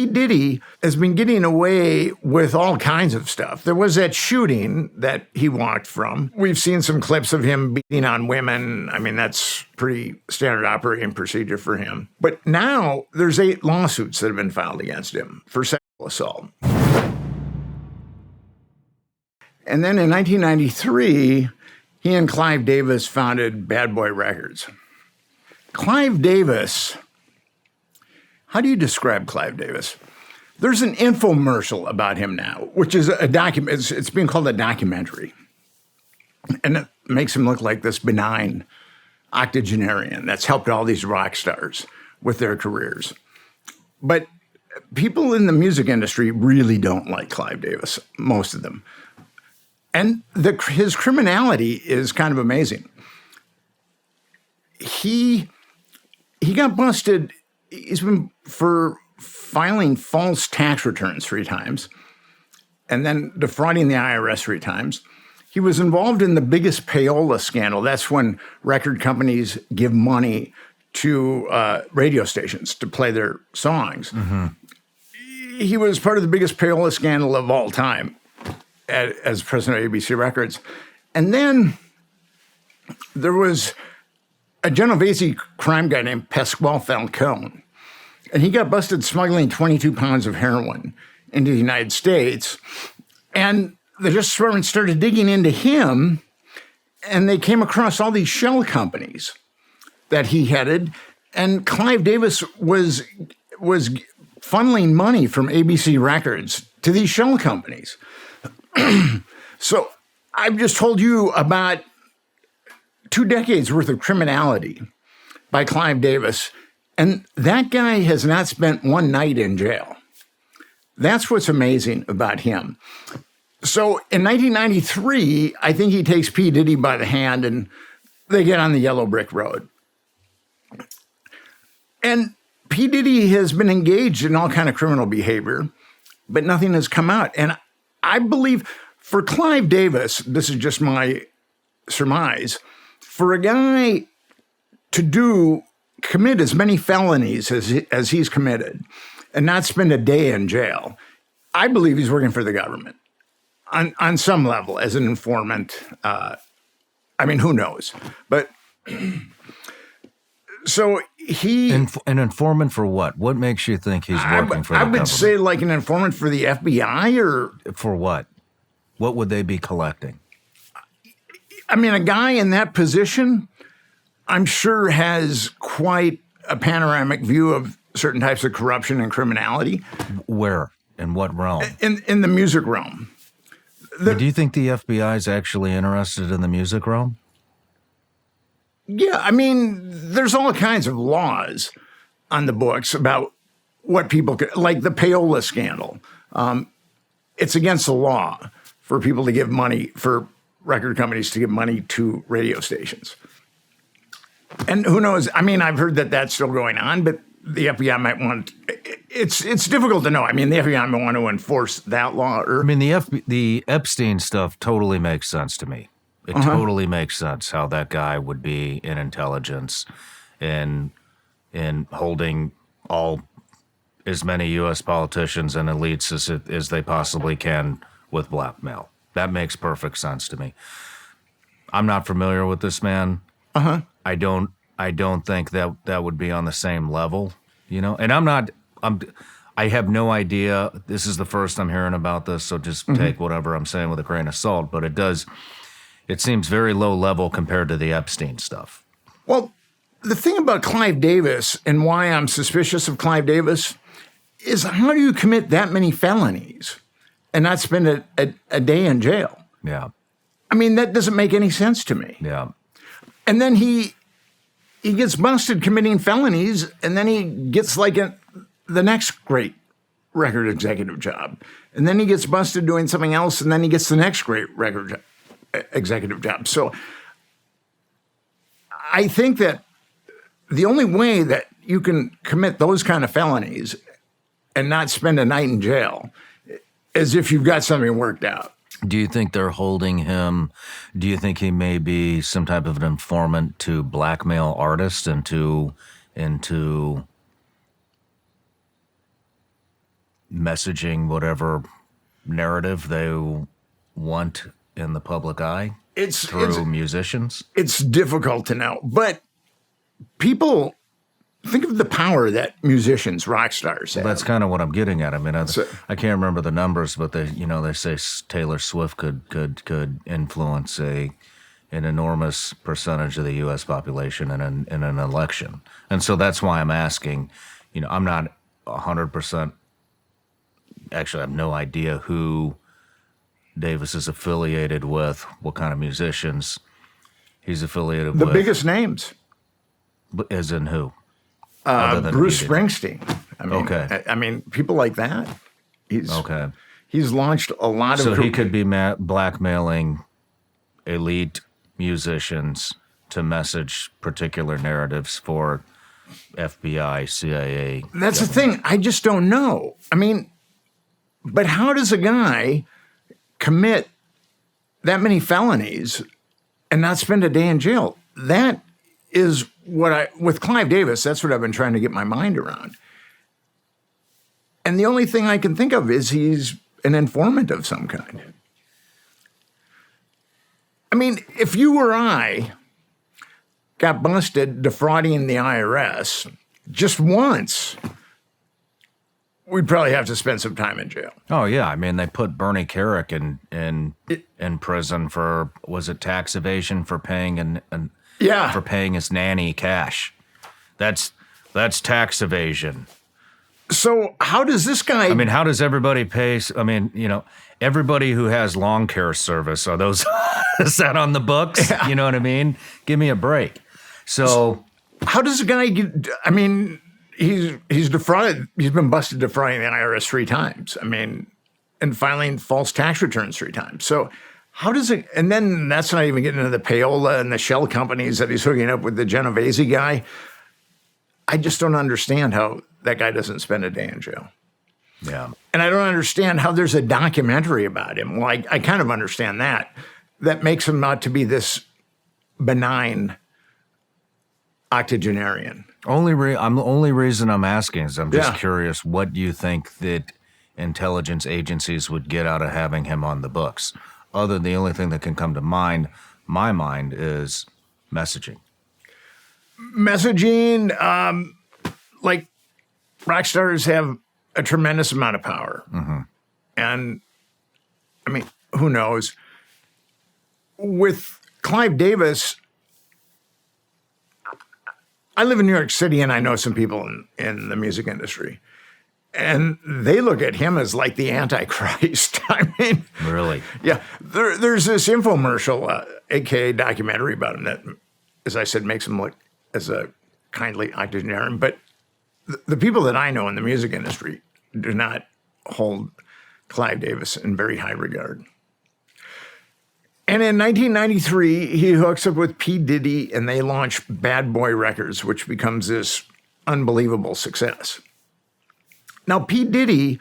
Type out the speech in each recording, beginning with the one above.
P. Diddy has been getting away with all kinds of stuff. There was that shooting that he walked from. We've seen some clips of him beating on women. I mean, that's pretty standard operating procedure for him. But now there's 8 lawsuits that have been filed against him for sexual assault. And then in 1993, he and Clive Davis founded Bad Boy Records. Clive Davis, how do you describe Clive Davis? There's an infomercial about him now, which is a document. It's being called a documentary. And it makes him look like this benign octogenarian that's helped all these rock stars with their careers. But people in the music industry really don't like Clive Davis, most of them. And his criminality is kind of amazing. He got busted. He's been for filing false tax returns 3 times and then defrauding the IRS 3 times. He was involved in the biggest payola scandal. That's when record companies give money to radio stations to play their songs. Mm-hmm. He was part of the biggest payola scandal of all time as president of ABC Records. And then there was a Genovese crime guy named Pasquale Falcone, and he got busted smuggling 22 pounds of heroin into the United States. And the Justice Department started digging into him, and they came across all these shell companies that he headed. And Clive Davis was funneling money from ABC Records to these shell companies. So I've just told you about 2 decades worth of criminality by Clive Davis, and that guy has not spent 1 night in jail. That's what's amazing about him. So in 1993, I think he takes P. Diddy by the hand and they get on the yellow brick road. And P. Diddy has been engaged in all kind of criminal behavior, but nothing has come out. And I believe for Clive Davis, this is just my surmise, for a guy to commit as many felonies as he's committed and not spend a day in jail, I believe he's working for the government on some level as an informant. I mean, who knows? But so an informant for what? What makes you think he's working for the government? I would say like an informant for the FBI or... For what? What would they be collecting? I mean, a guy in that position, I'm sure has quite a panoramic view of certain types of corruption and criminality. Where? In what realm? In the music realm. Do you think the FBI is actually interested in the music realm? Yeah, I mean, there's all kinds of laws on the books about what people could, like the payola scandal. It's against the law for people to give money, for record companies to give money to radio stations. And who knows? I mean, I've heard that that's still going on, but the FBI might want. It's difficult to know. I mean, the FBI might want to enforce that law. I mean, the Epstein stuff totally makes sense to me. It totally makes sense how that guy would be in intelligence and in holding as many U.S. politicians and elites as they possibly can with blackmail. That makes perfect sense to me. I'm not familiar with this man. I don't think that would be on the same level, you know. And I have no idea. This is the first I'm hearing about this, so just take whatever I'm saying with a grain of salt. But it seems very low level compared to the Epstein stuff. Well, the thing about Clive Davis and why I'm suspicious of Clive Davis is how do you commit that many felonies and not spend a day in jail? Yeah. I mean, that doesn't make any sense to me. Yeah. And then he gets busted committing felonies, and then he gets like the next great record executive job. And then he gets busted doing something else, and then he gets the next great record executive job. So I think that the only way that you can commit those kind of felonies and not spend a night in jail is if you've got something worked out. Do you think they're holding him? Do you think he may be some type of an informant to blackmail artists into messaging whatever narrative they want in the public eye through musicians? It's difficult to know, but people think of the power that musicians, rock stars have. That's kind of what I'm getting at. I mean, I can't remember the numbers, but they say Taylor Swift could influence an enormous percentage of the U.S. population in an election, and so that's why I'm asking. I'm not 100%. Actually, I have no idea who Davis is affiliated with, what kind of musicians he's affiliated with. The biggest names. As in who? Bruce Springsteen. Okay. I mean, people like that. He's launched a lot of. So he could be blackmailing elite musicians to message particular narratives for FBI, CIA. That's the thing. I just don't know. I mean, but how does a guy commit that many felonies and not spend a day in jail? That is with Clive Davis, that's what I've been trying to get my mind around. And the only thing I can think of is he's an informant of some kind. I mean, if you or I got busted defrauding the IRS just once, we'd probably have to spend some time in jail. Oh yeah, I mean they put Bernie Carrick in prison for, was it tax evasion for paying for paying his nanny cash. That's tax evasion. So how does this guy? I mean, how does everybody pay? I mean, everybody who has lawn care service, are those is that on the books? Yeah. You know what I mean? Give me a break. So how does a guy get? I mean, he's defrauded. He's been busted defrauding the IRS 3 times. I mean, and filing false tax returns 3 times. So how does it? And then that's not even getting into the payola and the shell companies that he's hooking up with the Genovese guy. I just don't understand how that guy doesn't spend a day in jail. Yeah. And I don't understand how there's a documentary about him. Well, I kind of understand that. That makes him out to be this benign octogenarian. The only reason I'm asking is I'm just curious, what do you think that intelligence agencies would get out of having him on the books? Other than the only thing that can come to my mind is messaging. Messaging, like rock stars have a tremendous amount of power. Mm-hmm. And I mean, who knows? With Clive Davis, I live in New York City and I know some people in the music industry. And they look at him as like the Antichrist. I mean, really? Yeah. There's this infomercial, aka documentary about him that, as I said, makes him look as a kindly octogenarian. But the people that I know in the music industry do not hold Clive Davis in very high regard. And in 1993, he hooks up with P. Diddy, and they launch Bad Boy Records, which becomes this unbelievable success. Now, P. Diddy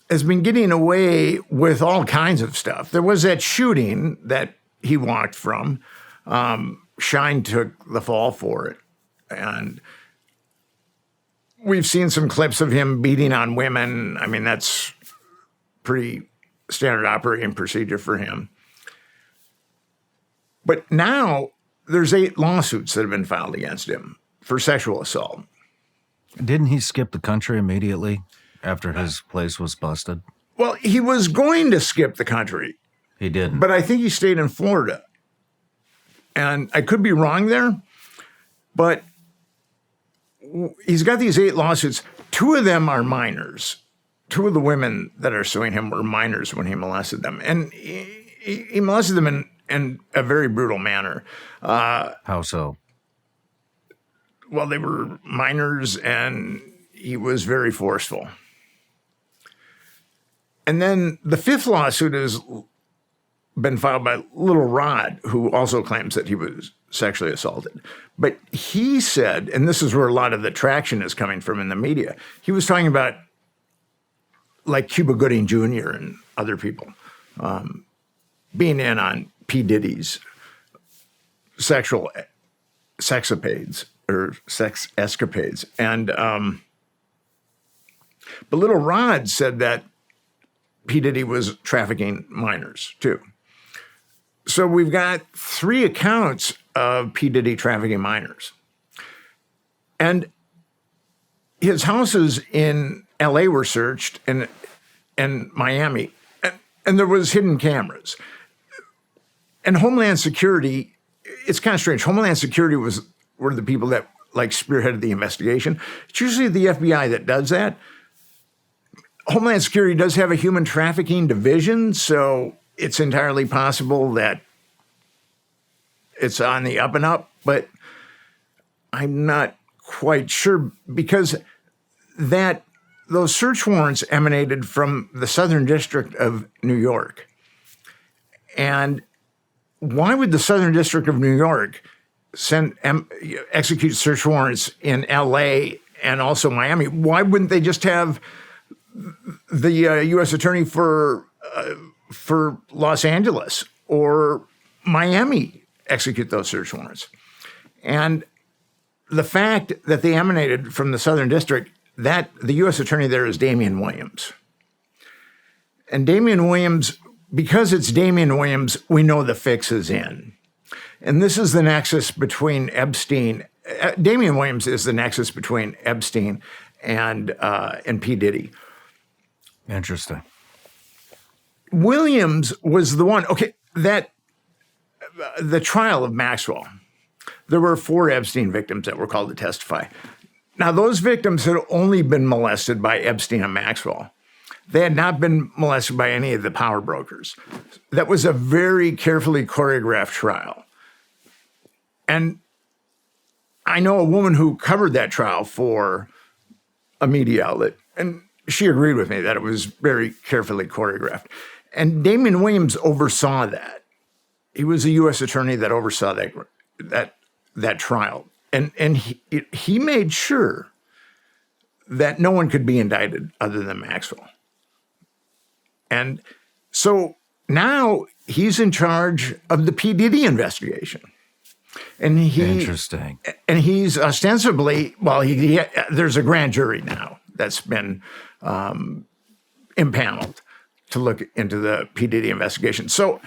has been getting away with all kinds of stuff. There was that shooting that he walked from. Shawn took the fall for it. And we've seen some clips of him beating on women. I mean, that's pretty standard operating procedure for him. But now there's 8 lawsuits that have been filed against him for sexual assault. Didn't he skip the country immediately after his place was busted? Well, he was going to skip the country. He didn't. But I think he stayed in Florida. And I could be wrong there, but he's got these 8 lawsuits. 2 of them are minors. 2 of the women that are suing him were minors when he molested them. And he molested them in a very brutal manner. How so? Well, they were minors, and he was very forceful. And then the 5th lawsuit has been filed by Little Rod, who also claims that he was sexually assaulted. But he said, and this is where a lot of the traction is coming from in the media, he was talking about like Cuba Gooding Jr. and other people being in on P. Diddy's sexual sex escapades. And But Little Rod said that P. Diddy was trafficking minors too. So we've got 3 accounts of P. Diddy trafficking minors. And his houses in LA were searched and Miami, and there was hidden cameras. And Homeland Security, it's kind of strange. Homeland Security were the people that like spearheaded the investigation. It's usually the FBI that does that. Homeland Security does have a human trafficking division, so it's entirely possible that it's on the up and up, but I'm not quite sure because those search warrants emanated from the Southern District of New York. And why would the Southern District of New York execute search warrants in LA and also Miami? Why wouldn't they just have the U.S. Attorney for Los Angeles or Miami execute those search warrants? And the fact that they emanated from the Southern District, that the U.S. Attorney there is Damian Williams. And Damian Williams, because it's Damian Williams, we know the fix is in. And this is the nexus between Epstein. Damian Williams is the nexus between Epstein and P. Diddy. Interesting. Williams was the one, the trial of Maxwell. There were 4 Epstein victims that were called to testify. Now, those victims had only been molested by Epstein and Maxwell. They had not been molested by any of the power brokers. That was a very carefully choreographed trial. And I know a woman who covered that trial for a media outlet, and she agreed with me that it was very carefully choreographed. And Damian Williams oversaw that. He was a U.S. attorney that oversaw that trial. And he made sure that no one could be indicted other than Maxwell. And so now he's in charge of the P. Diddy investigation. Interesting. And he's ostensibly, there's a grand jury now that's been impaneled to look into the P. Diddy investigation. So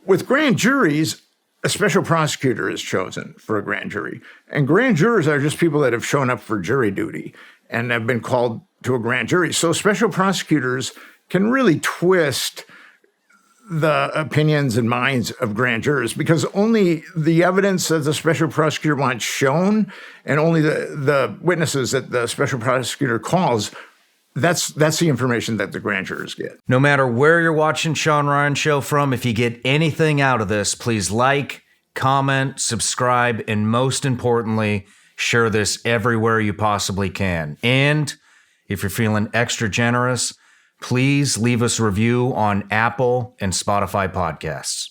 with grand juries, a special prosecutor is chosen for a grand jury. And grand jurors are just people that have shown up for jury duty and have been called to a grand jury. So special prosecutors can really twist the opinions and minds of grand jurors because only the evidence that the special prosecutor wants shown and only the witnesses that the special prosecutor calls, that's the information that the grand jurors get. No matter where you're watching Shawn Ryan Show from, if you get anything out of this, please like, comment, subscribe, and most importantly, share this everywhere you possibly can. And if you're feeling extra generous, please leave us a review on Apple and Spotify podcasts.